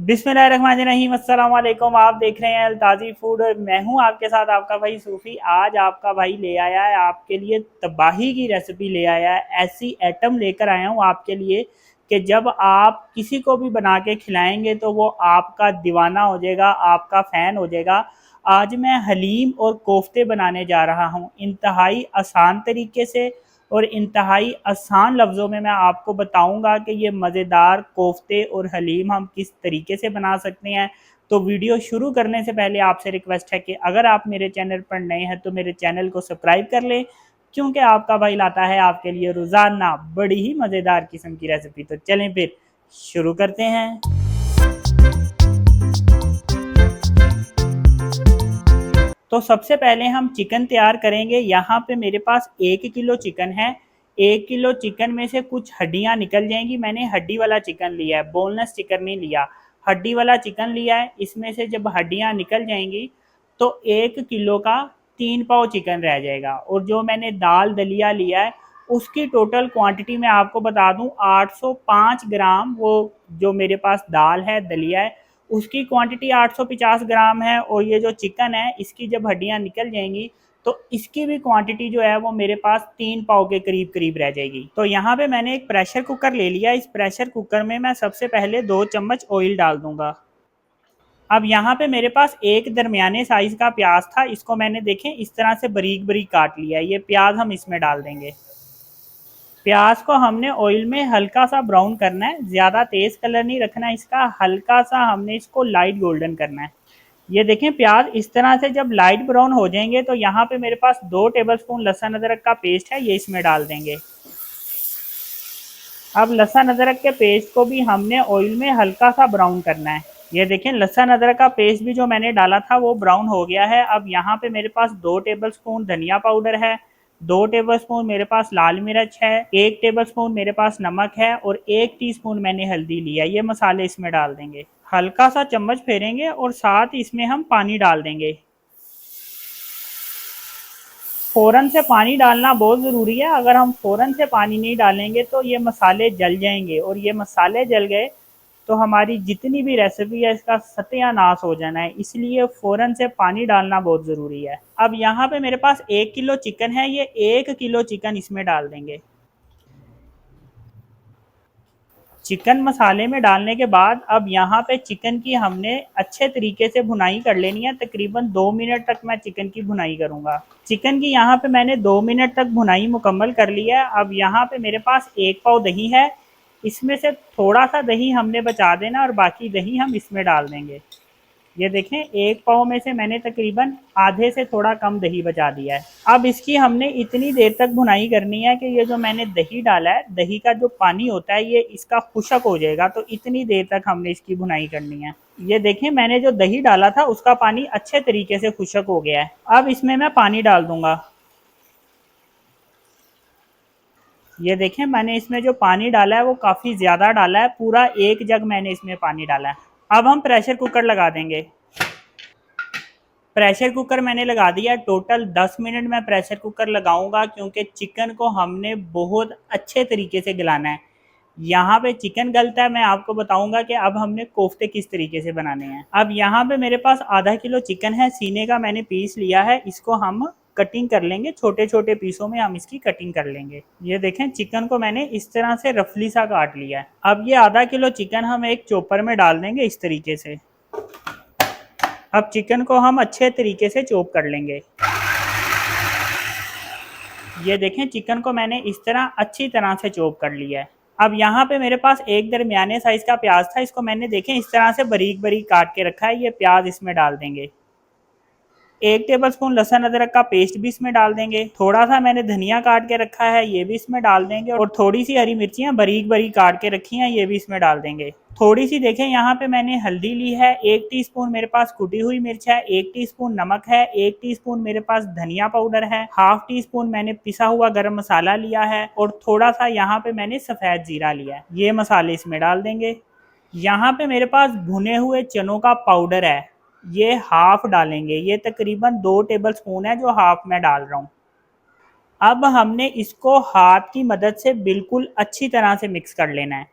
बिस्मिल्लाहिर्रहमानिर्रहीम, अस्सलाम वालेकुम। आप देख रहे हैं अलताज़ी फूड और मैं हूं आपके साथ आपका भाई सूफ़ी। आज आपका भाई ले आया है आपके लिए तबाही की रेसिपी ले आया है। ऐसी आइटम लेकर आया हूं आपके लिए कि जब आप किसी को भी बना के खिलाएंगे तो वो आपका दीवाना हो जाएगा, आपका फ़ैन हो जाएगा। आज मैं हलीम और कोफ्ते बनाने जा रहा हूँ इंतहाई आसान तरीके से और इंतहाई आसान लफ्ज़ों में मैं आपको बताऊंगा कि ये मज़ेदार कोफ्ते और हलीम हम किस तरीके से बना सकते हैं। तो वीडियो शुरू करने से पहले आपसे रिक्वेस्ट है कि अगर आप मेरे चैनल पर नए हैं तो मेरे चैनल को सब्सक्राइब कर लें, क्योंकि आपका भाई लाता है आपके लिए रोज़ाना बड़ी ही मज़ेदार किस्म की रेसिपी। तो चलें फिर शुरू करते हैं। तो सबसे पहले हम चिकन तैयार करेंगे। यहाँ पे मेरे पास 1 किलो चिकन है। 1 किलो चिकन में से कुछ हड्डियाँ निकल जाएंगी। मैंने हड्डी वाला चिकन लिया है, बोनलेस चिकन नहीं लिया, हड्डी वाला चिकन लिया है। इसमें से जब हड्डियाँ निकल जाएंगी तो 1 किलो का 3 पाव चिकन रह जाएगा। और जो मैंने दाल दलिया लिया है उसकी टोटल क्वांटिटी मैं आपको बता दूं 805 ग्राम। वो जो मेरे पास दाल है दलिया है उसकी क्वांटिटी 850 ग्राम है। और ये जो चिकन है इसकी जब हड्डियां निकल जाएंगी तो इसकी भी क्वांटिटी जो है वो मेरे पास 3 पाव के करीब करीब रह जाएगी। तो यहाँ पे मैंने एक प्रेशर कुकर ले लिया। इस प्रेशर कुकर में मैं सबसे पहले 2 चम्मच ऑयल डाल दूंगा। अब यहाँ पे मेरे पास एक दरमियाने साइज का प्याज था, इसको मैंने देखें इस तरह से बारीक बारीक काट लिया है। ये प्याज हम इसमें डाल देंगे। प्याज को हमने ऑयल में हल्का सा ब्राउन करना है, ज़्यादा तेज़ कलर नहीं रखना है इसका, हल्का सा हमने इसको लाइट गोल्डन करना है। ये देखें प्याज इस तरह से जब लाइट ब्राउन हो जाएंगे तो यहाँ पे मेरे पास 2 टेबलस्पून लहसुन अदरक का पेस्ट है, ये इसमें डाल देंगे। अब लहसुन अदरक के पेस्ट को भी हमने ऑयल में हल्का सा ब्राउन करना है। ये देखें लहसुन अदरक का पेस्ट भी जो मैंने डाला था वो ब्राउन हो गया है। अब यहाँ पे मेरे पास 2 टेबलस्पून धनिया पाउडर है, 2 टेबलस्पून मेरे पास लाल मिर्च है, 1 टेबलस्पून मेरे पास नमक है और 1 टीस्पून मैंने हल्दी लिया। ये मसाले इसमें डाल देंगे, हल्का सा चम्मच फेरेंगे और साथ इसमें हम पानी डाल देंगे। फ़ौरन से पानी डालना बहुत ज़रूरी है। अगर हम फ़ौरन से पानी नहीं डालेंगे तो ये मसाले जल जाएंगे और ये मसाले जल गए तो हमारी जितनी भी रेसिपी है इसका सत्यानाश हो जाना है। इसलिए फ़ौरन से पानी डालना बहुत ज़रूरी है। अब यहाँ पे मेरे पास 1 किलो चिकन है, ये 1 किलो चिकन इसमें डाल देंगे। चिकन मसाले में डालने के बाद अब यहाँ पे चिकन की हमने अच्छे तरीके से भुनाई कर लेनी है। तकरीबन 2 मिनट तक मैं चिकन की भुनाई करूँगा। चिकन की यहाँ पे मैंने 2 मिनट तक भुनाई मुकम्मल कर लिया है। अब यहाँ पे मेरे पास 1 पाव दही है, इसमें से थोड़ा सा दही हमने बचा देना और बाकी दही हम इसमें डाल देंगे। ये देखें 1 पाव में से मैंने तकरीबन आधे से थोड़ा कम दही बचा दिया है। अब इसकी हमने इतनी देर तक भुनाई करनी है कि ये जो मैंने दही डाला है, दही का जो पानी होता है ये इसका खुशक हो जाएगा। तो इतनी देर तक हमने इसकी भुनाई करनी है। ये देखें मैंने जो दही डाला था उसका पानी अच्छे तरीके से खुशक हो गया है। अब इसमें मैं पानी डाल दूंगा। ये देखें मैंने इसमें जो पानी डाला है वो काफ़ी ज़्यादा डाला है, पूरा 1 जग मैंने इसमें पानी डाला है। अब हम प्रेशर कुकर लगा देंगे। प्रेशर कुकर मैंने लगा दिया। टोटल 10 मिनट मैं प्रेशर कुकर लगाऊंगा क्योंकि चिकन को हमने बहुत अच्छे तरीके से गलाना है। यहाँ पे चिकन गलता है, मैं आपको बताऊंगा कि अब हमने कोफ्ते किस तरीके से बनाने हैं। अब यहाँ पे मेरे पास आधा किलो चिकन है, सीने का मैंने पीस लिया है। इसको हम कटिंग कर लेंगे, छोटे छोटे पीसों में हम इसकी कटिंग कर लेंगे। ये देखें चिकन को मैंने इस तरह से रफली सा काट लिया है। अब ये आधा किलो चिकन हम एक चॉपर में डाल देंगे इस तरीके से। अब चिकन को हम अच्छे तरीके से चॉप कर लेंगे। ये देखें चिकन को मैंने इस तरह अच्छी तरह से चॉप कर लिया है। अब यहाँ पे मेरे पास एक दरमियाने साइज का प्याज था, इसको मैंने देखें इस तरह से बारीक बारीक काट के रखा है। ये प्याज इसमें डाल देंगे। 1 टेबलस्पून लहसुन अदरक का पेस्ट भी इसमें डाल देंगे। थोड़ा सा मैंने धनिया काट के रखा है, ये भी इसमें डाल देंगे। और थोड़ी सी हरी मिर्चियाँ बारीक बारीक काट के रखी हैं, ये भी इसमें डाल देंगे। थोड़ी सी देखें यहाँ पे मैंने हल्दी ली है, 1 टीस्पून मेरे पास कुटी हुई मिर्च है, 1 टीस्पून नमक है, 1 टीस्पून मेरे पास धनिया पाउडर है, हाफ टीस्पून मैंने पिसा हुआ गरम मसाला लिया है और थोड़ा सा यहाँ पे मैंने सफ़ेद जीरा लिया है। ये मसाले इसमें डाल देंगे। यहाँ पे मेरे पास भुने हुए चनों का पाउडर है, ये हाफ डालेंगे। ये तकरीबन 2 टेबलस्पून है जो हाफ मैं डाल रहा हूँ। अब हमने इसको हाथ की मदद से बिल्कुल अच्छी तरह से मिक्स कर लेना है।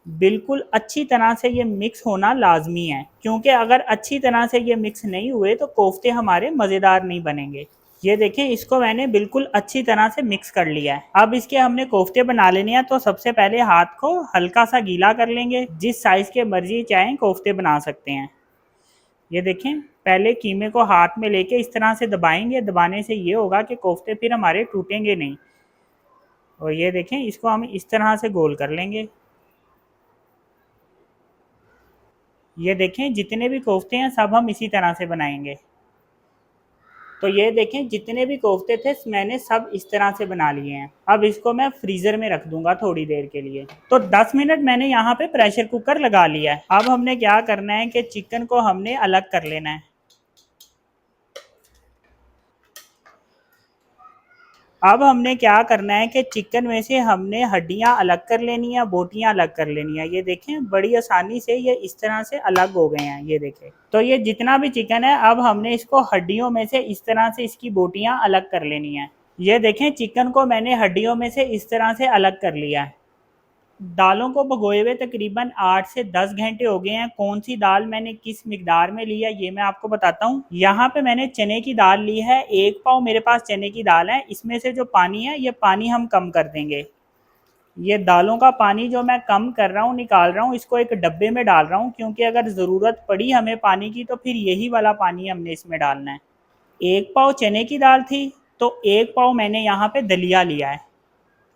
बिल्कुल अच्छी तरह से ये मिक्स होना लाजमी है, क्योंकि अगर अच्छी तरह से ये मिक्स नहीं हुए तो कोफ्ते हमारे मज़ेदार नहीं बनेंगे। ये देखें, इसको मैंने बिल्कुल अच्छी तरह से मिक्स कर लिया है। अब इसके हमने कोफ्ते बना लेने हैं, तो सबसे पहले हाथ को हल्का सा गीला कर लेंगे। जिस साइज़ के मर्जी चाहें कोफ्ते बना सकते हैं। ये देखें, पहले कीमे को हाथ में लेके इस तरह से दबाएंगे। दबाने से ये होगा कि कोफ्ते फिर हमारे टूटेंगे नहीं। और ये देखें, इसको हम इस तरह से गोल कर लेंगे। ये देखें, जितने भी कोफ्ते हैं सब हम इसी तरह से बनाएंगे। तो ये देखें, जितने भी कोफ्ते थे मैंने सब इस तरह से बना लिए हैं। अब इसको मैं फ्रीज़र में रख दूंगा थोड़ी देर के लिए। तो 10 मिनट मैंने यहाँ पे प्रेशर कुकर लगा लिया है। अब हमने क्या करना है कि चिकन को हमने अलग कर लेना है। अब हमने क्या करना है कि चिकन में से हमने हड्डियां अलग कर लेनी है, बोटियां अलग कर लेनी है। ये देखें, बड़ी आसानी से ये इस तरह से अलग हो गए हैं। ये देखें, तो ये जितना भी चिकन है अब हमने इसको हड्डियों में से इस तरह से इसकी बोटियां अलग कर लेनी है। ये देखें, चिकन को मैंने हड्डियों में से इस तरह से अलग कर लिया है। दालों को भिगोए हुए तकरीबन 8 से 10 घंटे हो गए हैं। कौन सी दाल मैंने किस मिकदार में ली है ये मैं आपको बताता हूँ। यहाँ पे मैंने चने की दाल ली है, 1 पाव मेरे पास चने की दाल है। इसमें से जो पानी है ये पानी हम कम कर देंगे। ये दालों का पानी जो मैं कम कर रहा हूँ, निकाल रहा हूँ, इसको एक डब्बे में डाल रहा हूँ, क्योंकि अगर ज़रूरत पड़ी हमें पानी की तो फिर यही वाला पानी हमने इसमें डालना है। 1 पाव चने की दाल थी, तो 1 पाव मैंने यहाँ पे दलिया लिया है,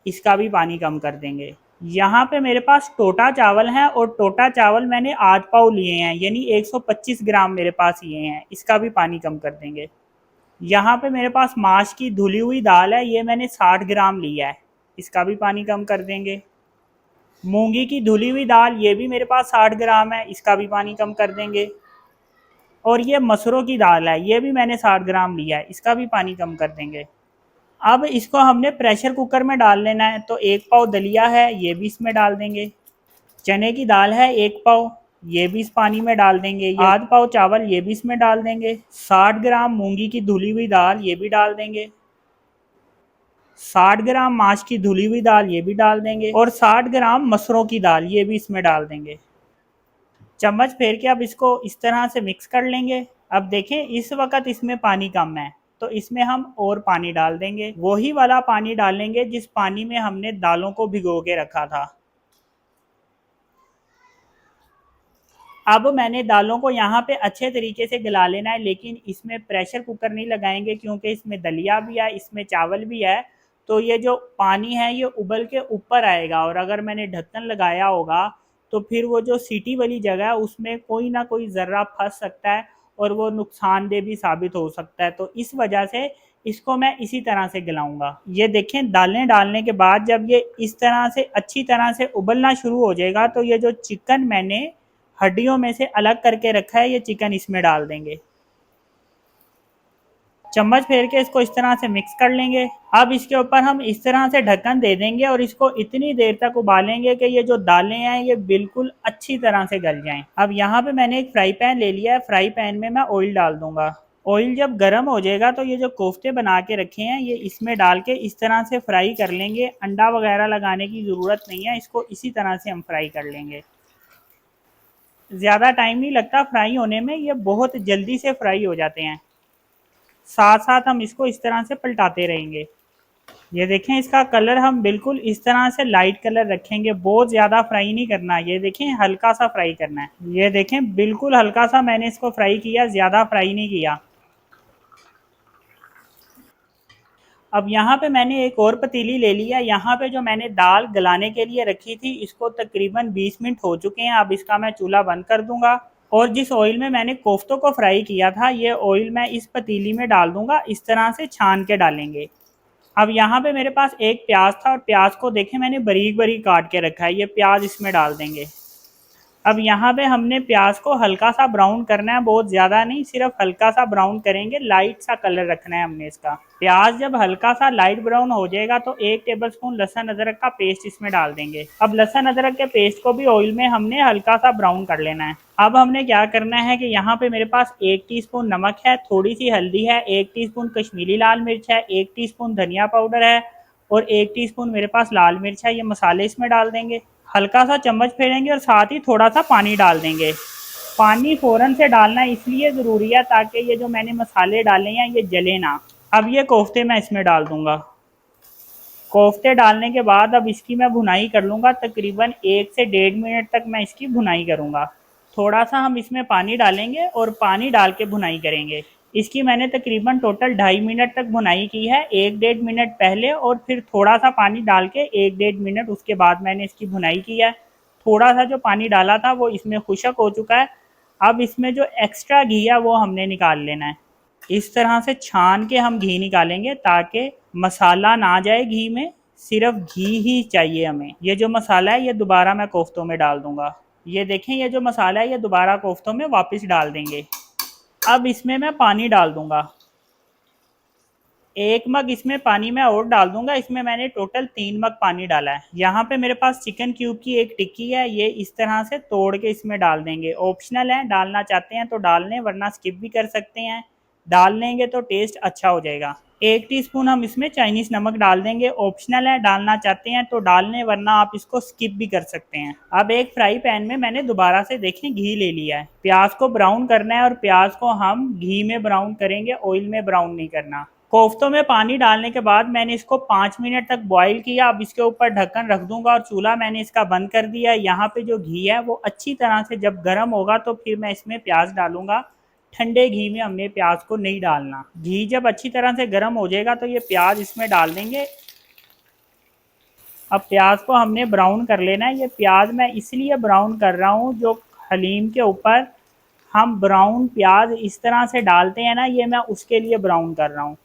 इसका भी पानी कम कर देंगे। यहाँ पे मेरे पास टोटा चावल है, और टोटा चावल मैंने आध पाव लिए हैं, यानी 125 ग्राम मेरे पास ये हैं, इसका भी पानी कम कर देंगे। यहाँ पे मेरे पास माश की धुली हुई दाल है, ये मैंने 60 ग्राम लिया है, इसका भी पानी कम कर देंगे। मूंगी की धुली हुई दाल, ये भी मेरे पास 60 ग्राम है, इसका भी पानी कम कर देंगे। और ये मसूरों की दाल है, ये भी मैंने 60 ग्राम लिया है, इसका भी पानी कम कर देंगे। अब इसको हमने प्रेशर कुकर में डाल लेना है। तो 1 पाव दलिया है, ये भी इसमें डाल देंगे। चने की दाल है 1 पाव, ये भी इस पानी में डाल देंगे। आध पाव चावल, ये भी इसमें डाल देंगे। 60 ग्राम मूंगी की धुली हुई दाल, ये भी डाल देंगे। 60 ग्राम माश की धुली हुई दाल, ये भी डाल देंगे। और 60 ग्राम मसूरों की दाल, ये भी इसमें डाल देंगे। चम्मच फेर के अब इसको इस तरह से मिक्स कर लेंगे। अब देखें, इस वक्त इसमें पानी कम है, तो इसमें हम और पानी डाल देंगे। वही वाला पानी डालेंगे जिस पानी में हमने दालों को भिगो के रखा था। अब मैंने दालों को यहाँ पे अच्छे तरीके से गला लेना है, लेकिन इसमें प्रेशर कुकर नहीं लगाएंगे, क्योंकि इसमें दलिया भी है, इसमें चावल भी है। तो ये जो पानी है ये उबल के ऊपर आएगा, और अगर मैंने ढक्कन लगाया होगा तो फिर वो जो सीटी वाली जगह है उसमें कोई ना कोई ज़र्रा फंस सकता है, और वो नुकसानदेह भी साबित हो सकता है। तो इस वजह से इसको मैं इसी तरह से गलाऊंगा। ये देखें, दालें डालने के बाद जब ये इस तरह से अच्छी तरह से उबलना शुरू हो जाएगा, तो ये जो चिकन मैंने हड्डियों में से अलग करके रखा है ये चिकन इसमें डाल देंगे। चम्मच फेर के इसको इस तरह से मिक्स कर लेंगे। अब इसके ऊपर हम इस तरह से ढक्कन दे देंगे, और इसको इतनी देर तक उबालेंगे कि ये जो दालें हैं ये बिल्कुल अच्छी तरह से गल जाएं। अब यहाँ पे मैंने एक फ्राई पैन ले लिया है, फ्राई पैन में मैं ऑयल डाल दूंगा। ऑयल जब गर्म हो जाएगा तो ये जो कोफ्ते बना के रखे हैं ये इसमें डाल के इस तरह से फ्राई कर लेंगे। अंडा वगैरह लगाने की ज़रूरत नहीं है, इसको इसी तरह से हम फ्राई कर लेंगे। ज़्यादा टाइम नहीं लगता फ्राई होने में, ये बहुत जल्दी से फ्राई हो जाते हैं। साथ साथ हम इसको इस तरह से पलटाते रहेंगे। ये देखें, इसका कलर हम बिल्कुल इस तरह से लाइट कलर रखेंगे, बहुत ज़्यादा फ्राई नहीं करना। ये देखें, हल्का सा फ्राई करना है। ये देखें, बिल्कुल हल्का सा मैंने इसको फ्राई किया, ज़्यादा फ्राई नहीं किया। अब यहाँ पे मैंने एक और पतीली ले लिया। यहाँ पे जो मैंने दाल गलाने के लिए रखी थी इसको तकरीबन 20 मिनट हो चुके हैं। अब इसका मैं चूल्हा बंद कर दूंगा, और जिस ऑयल में मैंने कोफ्तों को फ्राई किया था ये ऑयल मैं इस पतीली में डाल दूंगा। इस तरह से छान के डालेंगे। अब यहाँ पे मेरे पास एक प्याज था, और प्याज को देखें मैंने बारीक बारीक काट के रखा है, ये प्याज इसमें डाल देंगे। अब यहाँ पे हमने प्याज को हल्का सा ब्राउन करना है, बहुत ज़्यादा नहीं, सिर्फ हल्का सा ब्राउन करेंगे, लाइट सा कलर रखना है हमने इसका। प्याज जब हल्का सा लाइट ब्राउन हो जाएगा तो 1 टेबलस्पून लहसुन अदरक का पेस्ट इसमें डाल देंगे। अब लहसुन अदरक के पेस्ट को भी ऑयल में हमने हल्का सा ब्राउन कर लेना है। अब हमने क्या करना है कि यहाँ पे मेरे पास 1 टीस्पून नमक है, थोड़ी सी हल्दी है, 1 टीस्पून कश्मीरी लाल मिर्च है, 1 टीस्पून धनिया पाउडर है, और 1 टीस्पून मेरे पास लाल मिर्च है। ये मसाले इसमें डाल देंगे। हल्का सा चम्मच फेरेंगे और साथ ही थोड़ा सा पानी डाल देंगे। पानी फ़ौरन से डालना इसलिए ज़रूरी है ताकि ये जो मैंने मसाले डाले हैं ये जले ना। अब ये कोफ्ते मैं इसमें डाल दूंगा। कोफ्ते डालने के बाद अब इसकी मैं भुनाई कर लूँगा, तकरीबन 1 से 1.5 मिनट तक मैं इसकी भुनाई करूँगा। थोड़ा सा हम इसमें पानी डालेंगे और पानी डाल के भुनाई करेंगे। इसकी मैंने तकरीबन टोटल 2.5 मिनट तक भुनाई की है, 1-1.5 मिनट पहले और फिर थोड़ा सा पानी डाल के 1-1.5 मिनट उसके बाद मैंने इसकी भुनाई की है। थोड़ा सा जो पानी डाला था वो इसमें खुशक हो चुका है। अब इसमें जो एक्स्ट्रा घी है वो हमने निकाल लेना है। इस तरह से छान के हम घी निकालेंगे ताकि मसाला ना जाए घी में, सिर्फ घी ही चाहिए हमें। ये जो मसाला है ये दोबारा मैं कोफ्तों में डाल दूंगा। ये देखें, ये जो मसाला है ये दोबारा कोफ्तों में वापस डाल देंगे। अब इसमें मैं पानी डाल दूंगा, 1 मग इसमें पानी मैं और डाल दूंगा। इसमें मैंने टोटल 3 मग पानी डाला है। यहाँ पे मेरे पास चिकन क्यूब की एक टिक्की है, ये इस तरह से तोड़ के इसमें डाल देंगे। ऑप्शनल है, डालना चाहते हैं तो डाल लें वरना स्किप भी कर सकते हैं। डाल लेंगे तो टेस्ट अच्छा हो जाएगा। 1 टीस्पून हम इसमें चाइनीज नमक डाल देंगे। ऑप्शनल है, डालना चाहते हैं तो डाल लें वरना आप इसको स्किप भी कर सकते हैं। अब एक फ्राई पैन में मैंने दोबारा से देखें घी ले लिया है। प्याज को ब्राउन करना है और प्याज को हम घी में ब्राउन करेंगे, ऑयल में ब्राउन नहीं करना। कोफ्तों में पानी डालने के बाद मैंने इसको 5 मिनट तक बॉईल किया। अब इसके ऊपर ढक्कन रख दूंगा और चूल्हा मैंने इसका बंद कर दिया। यहाँ पे जो घी है वो अच्छी तरह से जब गर्म होगा तो फिर मैं इसमें प्याज डालूंगा। ठंडे घी में हमने प्याज को नहीं डालना। घी जब अच्छी तरह से गर्म हो जाएगा तो ये प्याज इसमें डाल देंगे। अब प्याज को हमने ब्राउन कर लेना है। ये प्याज मैं इसलिए ब्राउन कर रहा हूँ, जो हलीम के ऊपर हम ब्राउन प्याज इस तरह से डालते हैं ना, ये मैं उसके लिए ब्राउन कर रहा हूँ।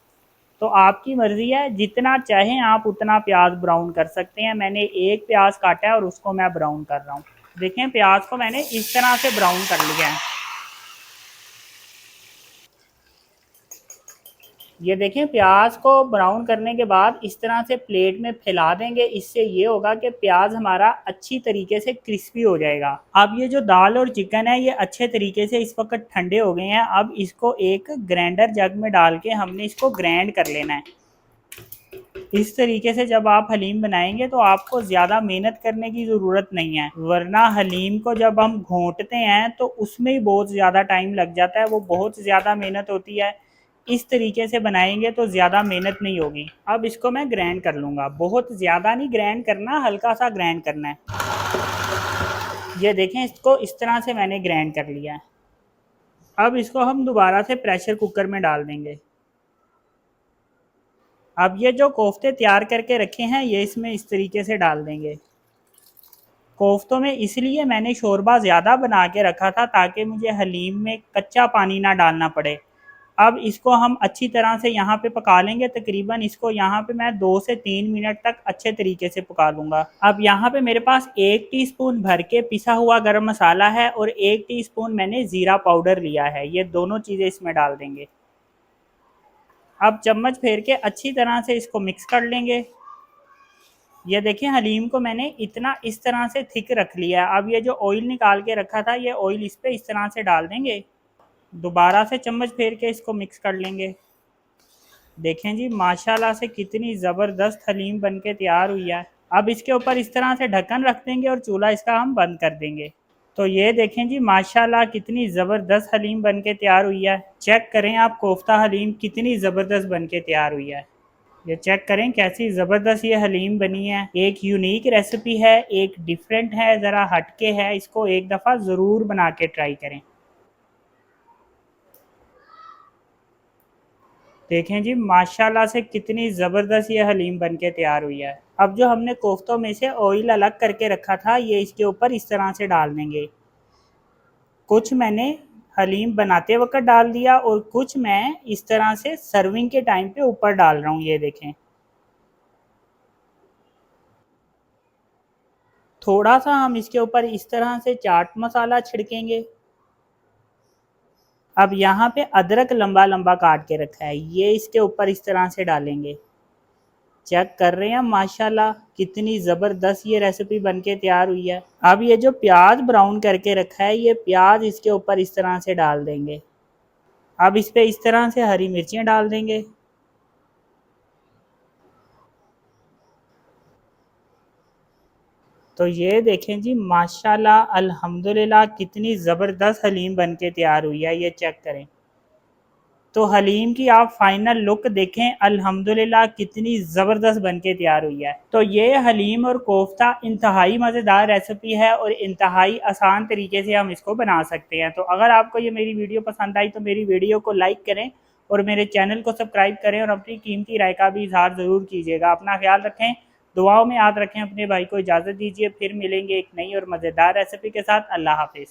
तो आपकी मर्जी है, जितना चाहें आप उतना प्याज ब्राउन कर सकते हैं। मैंने एक प्याज काटा है और उसको मैं ब्राउन कर रहा हूँ। देखें, प्याज को मैंने इस तरह से ब्राउन कर लिया है। ये देखें, प्याज को ब्राउन करने के बाद इस तरह से प्लेट में फैला देंगे। इससे ये होगा कि प्याज हमारा अच्छी तरीके से क्रिस्पी हो जाएगा। अब ये जो दाल और चिकन है ये अच्छे तरीके से इस वक्त ठंडे हो गए हैं। अब इसको एक ग्राइंडर जग में डाल के हमने इसको ग्राइंड कर लेना है। इस तरीके से जब आप हलीम बनाएंगे तो आपको ज़्यादा मेहनत करने की ज़रूरत नहीं है, वरना हलीम को जब हम घोंटते हैं तो उसमें ही बहुत ज़्यादा टाइम लग जाता है, वो बहुत ज़्यादा मेहनत होती है। इस तरीके से बनाएंगे तो ज़्यादा मेहनत नहीं होगी। अब इसको मैं ग्राइंड कर लूँगा, बहुत ज़्यादा नहीं ग्राइंड करना, हल्का सा ग्राइंड करना है। ये देखें, इसको इस तरह से मैंने ग्राइंड कर लिया है। अब इसको हम दोबारा से प्रेशर कुकर में डाल देंगे। अब ये जो कोफ्ते तैयार करके रखे हैं ये इसमें इस तरीके से डाल देंगे। कोफ्तों में इसलिए मैंने शोरबा ज़्यादा बना के रखा था ताकि मुझे हलीम में कच्चा पानी ना डालना पड़े। अब इसको हम अच्छी तरह से यहाँ पे पका लेंगे। तकरीबन इसको यहाँ पे मैं 2 से 3 मिनट तक अच्छे तरीके से पका लूँगा। अब यहाँ पे मेरे पास 1 टीस्पून भर के पिसा हुआ गरम मसाला है और 1 टीस्पून मैंने ज़ीरा पाउडर लिया है। ये दोनों चीज़ें इसमें डाल देंगे। अब चम्मच फेर के अच्छी तरह से इसको मिक्स कर लेंगे। ये देखिए, हलीम को मैंने इतना इस तरह से थिक रख लिया है। अब ये जो ऑयल निकाल के रखा था ये ऑयल इस पे इस तरह से डाल देंगे। दोबारा से चम्मच फेर के इसको मिक्स कर लेंगे। देखें जी, माशाल्लाह से कितनी ज़बरदस्त हलीम बन के तैयार हुई है। अब इसके ऊपर इस तरह से ढक्कन रख देंगे और चूल्हा इसका हम बंद कर देंगे। तो ये देखें जी, माशाल्लाह कितनी ज़बरदस्त हलीम बन के तैयार हुई है। चेक करें आप, कोफ्ता हलीम कितनी ज़बरदस्त बन के तैयार हुई है। ये चेक करें कैसी ज़बरदस्त ये हलीम बनी है। एक यूनिक रेसिपी है, एक डिफरेंट है, ज़रा हटके है। इसको एक दफ़ा ज़रूर बना के ट्राई करें। देखें जी, माशाल्लाह से कितनी ज़बरदस्त ये हलीम बन के तैयार हुई है। अब जो हमने कोफ्तों में से ऑयल अलग करके रखा था ये इसके ऊपर इस तरह से डाल देंगे। कुछ मैंने हलीम बनाते वक्त डाल दिया और कुछ मैं इस तरह से सर्विंग के टाइम पे ऊपर डाल रहा हूँ। ये देखें, थोड़ा सा हम इसके ऊपर इस तरह से चाट मसाला छिड़केंगे। अब यहाँ पे अदरक लंबा लंबा काट के रखा है, ये इसके ऊपर इस तरह से डालेंगे। चेक कर रहे हैं माशाल्लाह कितनी ज़बरदस्त ये रेसिपी बन के तैयार हुई है। अब ये जो प्याज ब्राउन करके रखा है ये प्याज इसके ऊपर इस तरह से डाल देंगे। अब इस पे इस तरह से हरी मिर्चियाँ डाल देंगे। तो ये देखें जी, माशाल्लाह अल्हम्दुलिल्लाह कितनी ज़बरदस्त हलीम बन के तैयार हुई है, ये चेक करें। तो हलीम की आप फाइनल लुक देखें, अल्हम्दुलिल्लाह कितनी ज़बरदस्त बन के तैयार हुई है। तो ये हलीम और कोफ्ता इंतहाई मज़ेदार रेसिपी है और इंतहाई आसान तरीके से हम इसको बना सकते हैं। तो अगर आपको ये मेरी वीडियो पसंद आई तो मेरी वीडियो को लाइक करें और मेरे चैनल को सब्सक्राइब करें और अपनी कीमती राय का भी इजहार ज़रूर कीजिएगा। अपना ख्याल रखें, दुआओं में याद रखें। अपने भाई को इजाज़त दीजिए, फिर मिलेंगे एक नई और मज़ेदार रेसिपी के साथ। अल्लाह हाफिज़।